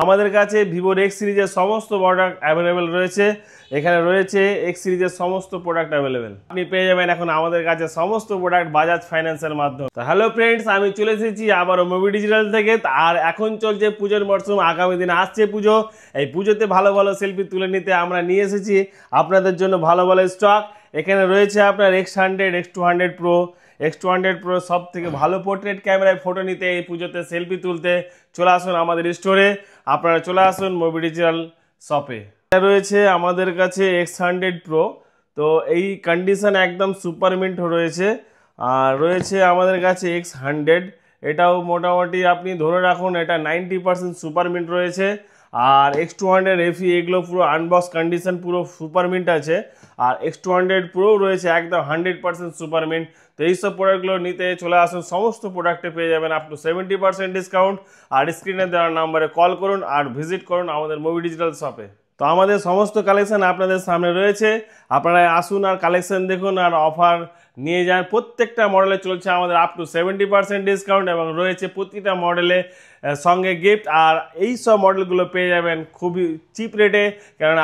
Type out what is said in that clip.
আমাদের কাছে ভিভোর এক্স সিরিজের সমস্ত প্রোডাক্ট অ্যাভেলেবেল রয়েছে। এখানে রয়েছে এক্স সিরিজের সমস্ত প্রোডাক্ট অ্যাভেলেবেল। আপনি পেয়ে যাবেন এখন আমাদের কাছে সমস্ত প্রোডাক্ট বাজাজ ফাইন্যান্সের মাধ্যমে। তো হ্যালো ফ্রেন্ডস, আমি চলে এসেছি আবারও মুভি ডিজিটাল থেকে। আর এখন চলছে পুজোর মরশুম, আগামী দিনে আসছে পুজো। এই পুজোতে ভালো ভালো সেলফি তুলে নিতে আমরা নিয়ে এসেছি আপনাদের জন্য ভালো ভালো স্টক। এখানে রয়েছে আপনার X100, X200 pro. X200 pro সব থেকে ভালো পোর্ট্রেট ক্যামেরায় ফটো নিতে, এই পুজোতে সেলফি তুলতে চলে আসুন আমাদের স্টোরে। আপনারা চলে আসুন মুভি ডিজিটাল শপে। রয়েছে আমাদের কাছে X100 প্রো। তো এই কন্ডিশন একদম সুপার মিন্ট রয়েছে। আর রয়েছে আমাদের কাছে X100, এটাও মোটামুটি আপনি ধরে রাখুন এটা 90% সুপার মিন্ট রয়েছে। আর X200 FE এগুলো পুরো আনবক্স কন্ডিশন, পুরো সুপার মিন্ট আছে। আর X200 প্রো রয়েছে একদম 100% সুপার মিন্ট। তো এইসব প্রোডাক্টগুলো নিতে চলে আসুন, সমস্ত প্রোডাক্টে পেয়ে যাবেন আপ টু 70% ডিসকাউন্ট। আর স্ক্রিনে দেওয়ার নাম্বারে কল করুন আর ভিজিট করুন আমাদের মুভি ডিজিটাল শপে। তো আমাদের সমস্ত কালেকশন আপনাদের সামনে রয়েছে, আপনারা আসুন আর কালেকশন দেখুন আর অফার নিয়ে যান। প্রত্যেকটা মডেলে চলছে আমাদের আপ টু 70% ডিসকাউন্ট এবং রয়েছে প্রতিটা মডেলে সঙ্গে গিফট। আর এই সব মডেলগুলো পেয়ে যাবেন খুবই চিপ রেটে, কারণ